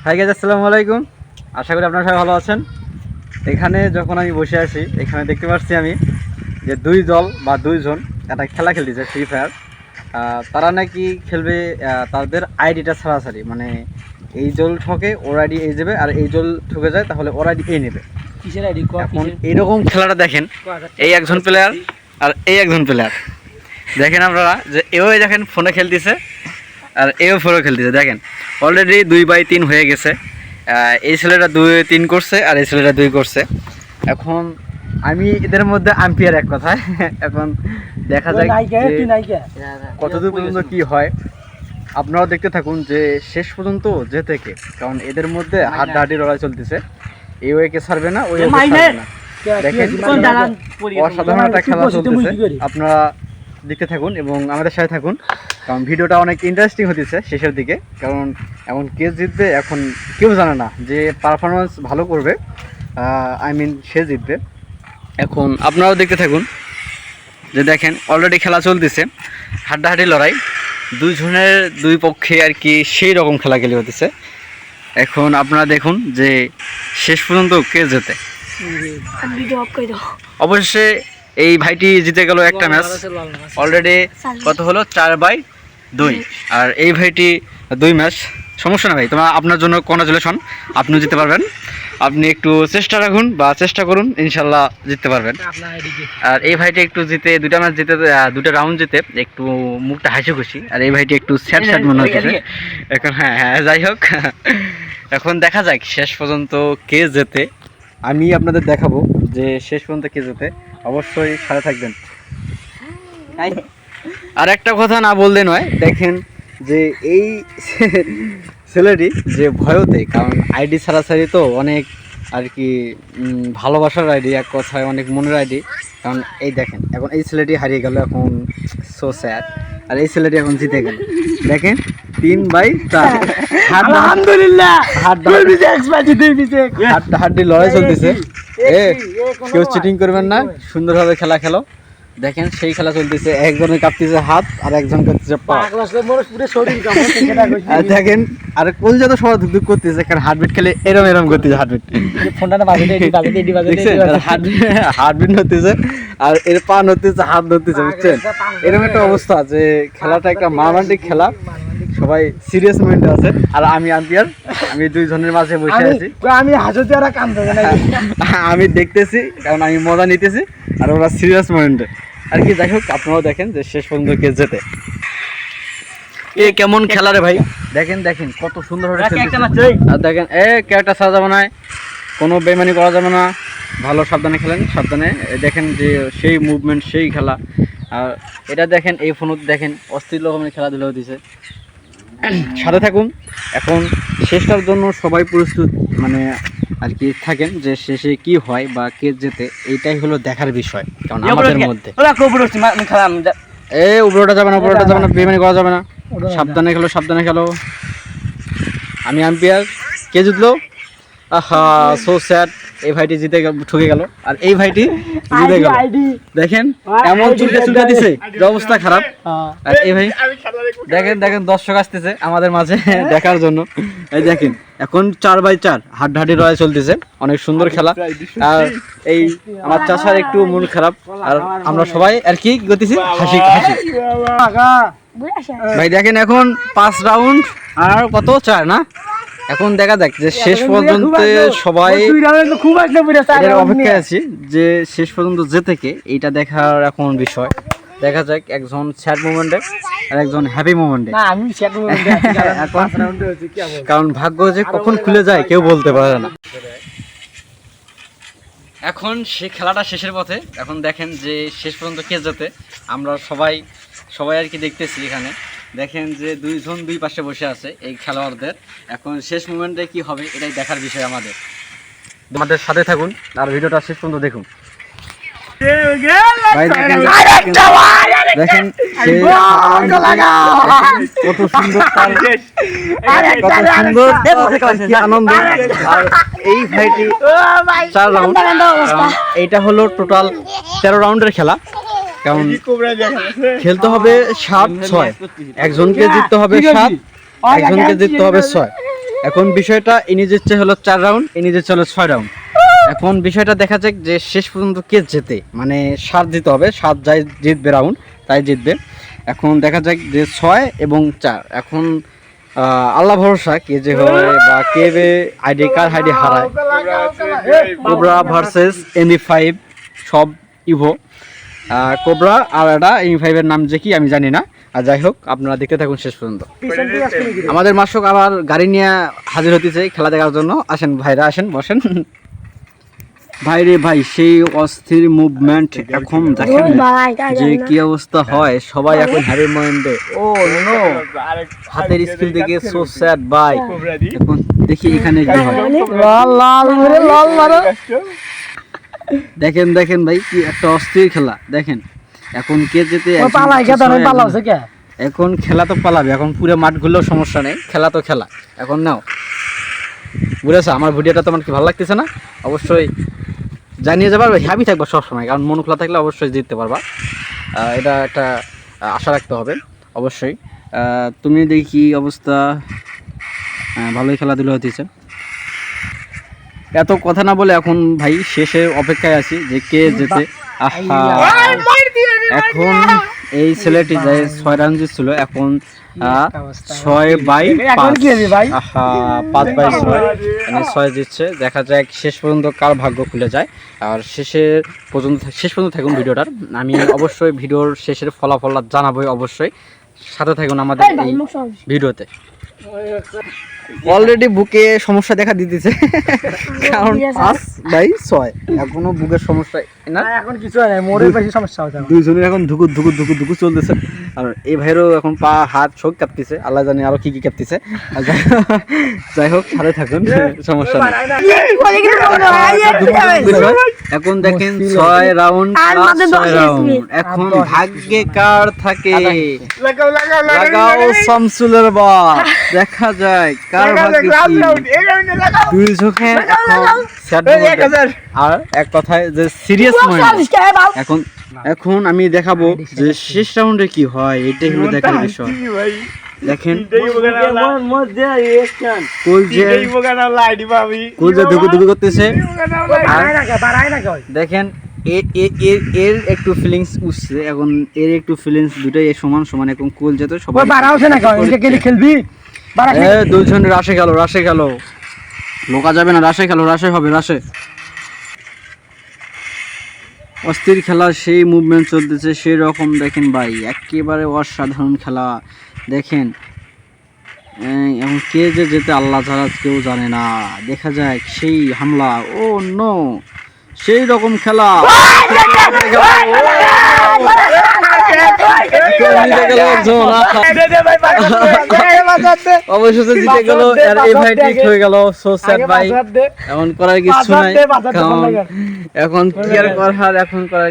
Hi guys, আসসালামু আলাইকুম। আশা করি আপনারা সবাই ভালো আছেন। এখানে যখন আমি বসে আছি, এখানে দেখতে পাচ্ছি আমি যে দুই দল বা দুইজন একটা খেলা খেলতেছে ফ্রি ফায়ার। তারা নাকি খেলবে তাদের আইডিটা ছাড়াছাড়ি, মানে এই জল ঠকে ওর আইডি এ যাবে, আর এই জল ঠকে যায় তাহলে ওর আইডি এ নেবে। এখন এইরকম খেলাটা দেখেন, এই একজন প্লেয়ার আর এই একজন প্লেয়ার দেখেন আপনারা, যে এও দেখেন ফোনে খেলতেছে আর এও ফোনে খেলতেছে। দেখেন অলরেডি 2/3 হয়ে গেছে। এই ছেলেটা 2-3 করছে আর এই ছেলেটা 2 করছে। এখন আমি এদের মধ্যে আম্পায়ার এক কথায়। এখন দেখা যায় কতদূর পর্যন্ত কি হয়। আপনারাও দেখতে থাকুন যে শেষ পর্যন্ত যে থেকে, কারণ এদের মধ্যে হাড্ডাহাড্ডি লড়াই চলতেছে। এই ওয়েকে ছাড়বে না, ওই ওয়েকে ছাড়বে না। দেখেন অসাধারণ একটা খেলা চলতেছে, আপনারা দেখতে থাকুন এবং আমাদের সাথে থাকুন, কারণ ভিডিওটা অনেক ইন্টারেস্টিং হতেছে শেষের দিকে। কারণ এখন কে জিতবে এখন কেউ জানে না, যে পারফরমেন্স ভালো করবে সে জিতবে। এখন আপনারাও দেখতে থাকুন যে দেখেন অলরেডি খেলা চলতেছে, হাড্ডাহাড্ডি লড়াই, দুইজনের দুই পক্ষে আর কি সেই রকম খেলাখেলি হতেছে। এখন আপনারা দেখুন যে শেষ পর্যন্ত কে জেতে। অবশ্যই এই ভাইটি জিতে গেল একটা ম্যাচ, অলরেডি কত হলো 4/2, আর এই ভাইটি 2 ম্যাচ। সমস্যা না ভাই, তোমার আপনার জন্য কংগ্রাচুলেশন, আপনিও জিততে পারবেন। আপনি একটু চেষ্টা রাখুন বা চেষ্টা করুন, ইনশাল্লাহ জিততে পারবেন। আর এই ভাইটি একটু জিতে 2টা ম্যাচ জিতে 2টা রাউন্ড জিতে একটু মুখটা হাসি খুশি, আর এই ভাইটি একটু স্যাড স্যাড মনে হচ্ছে এখন। হ্যাঁ, যাই হোক, এখন দেখা যাক শেষ পর্যন্ত কে জেতে। আমি আপনাদের দেখাবো যে শেষ পর্যন্ত কে জেতে, অবশ্যই সাথে থাকবেন। আর একটা কথা না বললে নয়, দেখেন যে এই ছেলেটি যে ভয়তে, কারণ আইডি ছাড়াছাড়ি তো অনেক আর কি ভালোবাসার আইডি, এক কথায় অনেক মনের আইডি। কারণ এই দেখেন এখন এই ছেলেটি হারিয়ে গেল, এখন সো স্যাড। আর এই ছেলেটি এখন জিতে গেল, দেখেন 3/4। আলহামদুলিল্লাহ, হাড্ডাহাড্ডি লড়াই চলতেছে। কেউ চিটিং করবেন না, সুন্দরভাবে খেলা খেলো। দেখেন সেই খেলা চলতেছে, একজনের কাঁপতেছে হাত আর একজন কাঁপতেছে পা। দেখেন আর কোন যত সবাই ধুকধুক করতেছে, কারণ হার্টবিট খেলে এরম এরম করতেছে, হার্টবিট হার্টবিট হতেছে আর এর পা নড়তেছে, হাত ধরতেছে, বুঝছেন? এরকম একটা অবস্থা যে খেলাটা একটা মারামারিক খেলা, সবাই সিরিয়াস মোমেন্টে আছে। আর আমি আম্পায়ার, আমি দুইজনের মাঝে বসে আছি, আমি হাসতে আর আমি দেখতেছি, কারণ আমি মজা নিতেছি আর ওরা সিরিয়াস মোমেন্টে আর কি। যাই হোক, আপনারাও দেখেন যে শেষ পর্যন্ত কে জেতে। এ কেমন খেলা রে ভাই, দেখেন দেখেন কত সুন্দর ভাবে খেলতেছে। আর দেখেন ক্যারেক্টার ছাড়া যাবে না, কোনো বেমানি করা যাবে না, ভালো সাবধানে খেলেন, সাবধানে। দেখেন যে সেই মুভমেন্ট, সেই খেলা। আর এটা দেখেন এই ফোনত দেখেন অস্থির রকমের খেলাধুলা হতেছে। সাথে থাকুন, এখন শেষটার জন্য সবাই প্রস্তুত মানে আর কি থাকেন, যে শেষে কি হয় বা কে জেতে, এইটাই হলো দেখার বিষয়। কারণ আমাদের মধ্যে উপরোটা যাবে না, উপরোটা যাবে না, বেমানি করা যাবে না, সাবধানে খেলো, সাবধানে খেলো। আমি আম্পায়ার, কে জিতলো? আহা, সো স্যাড, এই ভাইটি জিতে ঠকে গেল আর এই ভাইটি জিতে গেল। দেখেন এমন চুলকা দিছে যে অবস্থা খারাপ। আর এই ভাই দেখেন দেখেন দর্শক আসতেছে আমাদের মাঝে দেখার জন্য। এই দেখেন এখন 4/4 হাড্ডাহাড্ডি লড়াই চলতেছে, অনেক সুন্দর খেলা। আর এই আমার চাচার একটু মন খারাপ, আর আমরা সবাই আর কি করতেছি, হাসি হাসি। ভাই দেখেন এখন 5 রাউন্ড আর কত 4 না, এখন দেখা যাক যে শেষ পর্যন্ত সবাই অপেক্ষায় আছি যে শেষ পর্যন্ত যে থেকে এইটা দেখার এখন বিষয়। দেখা যাক একজন স্যাড মোমেন্টে আর একজন হ্যাপি মোমেন্টে। কারণ ভাগ্য যে কখন খুলে যায় কেউ বলতে পারে না। এখন সেই খেলাটা শেষের পথে, এখন দেখেন যে শেষ পর্যন্ত কে যেতে। আমরা সবাই আর কি দেখতেছি এখানে। দেখেন যে দুইজন দুই পাশে বসে আছে এই খেলোয়াড়দের। এখন শেষ মোমেন্টে কি হবে এটাই দেখার বিষয় আমাদের সাথে থাকুন আর ভিডিওটা শেষ পর্যন্ত দেখুন। ভাই দেখেন কত সুন্দর আনন্দ। আর এই ভাইটি 4 রাউন্ড, এইটা হলো টোটাল 13 রাউন্ডের খেলা। কারণ খেলতে হবে 7-6, একজনকে জিততে হবে 7, একজনকে জিততে হবে 6। এখন বিষয়টা ইনি জিতছে হলো 4 রাউন্ড, ইনি জিতছে হলো 6 রাউন্ড। এখন বিষয়টা দেখা যাক যে শেষ পর্যন্ত কে জেতে, মানে 7 দিতে হবে, 7 যাই জিতবে রাউন্ড তাই জিতবে। এখন দেখা যাক যে 6 এবং 4। এখন আল্লাহ ভরসা কে যে হয় বা কে বে আইডি কার আইডি হারায়। কোবরা ভার্সেস এমবি5 সব ইভো। কোবরা আর এটা এমবি5 এর নাম যে কি আমি জানি না। আর যাই হোক আপনারা দেখতে থাকুন শেষ পর্যন্ত। আমাদের মাসক আবার গাড়ি নিয়ে হাজির হতেছে খেলা দেখার জন্য। আসেন ভাইরা, আসেন বসেন। ভাই রে ভাই, সেই অস্থির মুভমেন্ট এখন দেখেন যে কি অবস্থা হয়, সবাই এখন হ্যারি মাইন্ডে। ও নো, হাতের স্কিল দেখে সো স্যাড ভাই। এখন দেখি এখানে কি হয়। দেখেন দেখেন ভাই কি একটা অস্থির খেলা দেখেন। এখন কে যেতে, এখন খেলা তো পালাবে, এখন পুরো মাঠ ঘুরলেও সমস্যা নেই, খেলা তো খেলা। এখন নাও বুঝেছো, আমার ভিডিওটা তোমার কি ভালো লাগতেছে না? অবশ্যই জানিয়ে যাবার, হ্যাপি থাকবা সবসময়, কারণ মন খোলা থাকলে অবশ্যই জিততে পারবা। এটা একটা আশা রাখতে হবে অবশ্যই। তুমি দেখি অবস্থা, ভালোই খেলাধুলা হতেছে। এত কথা না বলে এখন ভাই শেষের অপেক্ষায় আছি যে কে যেতে। এখন এই ছেলেটি যে 6 রান জিতছিল, এখন 6/5 জিতছে। দেখা যাক শেষ পর্যন্ত কার ভাগ্য খুলে যায়। আর শেষ পর্যন্ত থাকুন ভিডিওটার, আমি অবশ্যই ভিডিওর শেষের ফলাফল জানাবোই। অবশ্যই সাথে থাকুন আমাদের এই ভিডিওতে। অলরেডি বুকে সমস্যা দেখা দিতেছে, কারণ 5/6 এখনো বুকের সমস্যা না, এখন কিছু হয় না, মোড়ের বেশি সমস্যা হচ্ছে। দুইজনের এখন ধুকু চলতেছে। আর এই ভাইয়েরও এখন পা হাত চোখ কাঁপতেছে, আল্লাহ জানে আরো কি কি কাঁপতেছে। যাই হোক সাথে থাকুন, সমস্যা নেই। এখন দেখেন 6 রাউন্ড, এখন ভাগ্যে কার থাকে, লাগাও শামসুলের বা দেখা যায় কার ভাগ্যে কি। দুই চোখে আর এক কথায় যে সিরিয়াস মাইন্ড। এখন আমি দেখাবো যে শেষ রাউন্ডে কি হয়, এটাই হলো দেখার বিষয়। দেখেন ধুকু করতেছে, দেখেন এর একটু ফিলিংস উঠছে, এখন এর একটু ফিলিংস দুটাই সমান সমান। এখন কুল যেত সবাই খেলবি, দুজন রাশে গেল, লোকা যাবে না, রাশে হবে, রাশে অস্থির খেলা, সেই মুভমেন্ট চলতেছে সেই রকম। দেখেন ভাই একেবারে অসাধারণ খেলা দেখেন। এখন কে যে যেতে আল্লাহ ছাড়া কেউ জানে না। দেখা যায় সেই হামলা, ও নো, সেই রকম খেলা। অবশেষে জিতে গেল, এই ভাই ঠিক হয়ে গেল। সো স্যাড ভাই, এখন করার কিছু নাই, এখন কি আর করার, এখন করার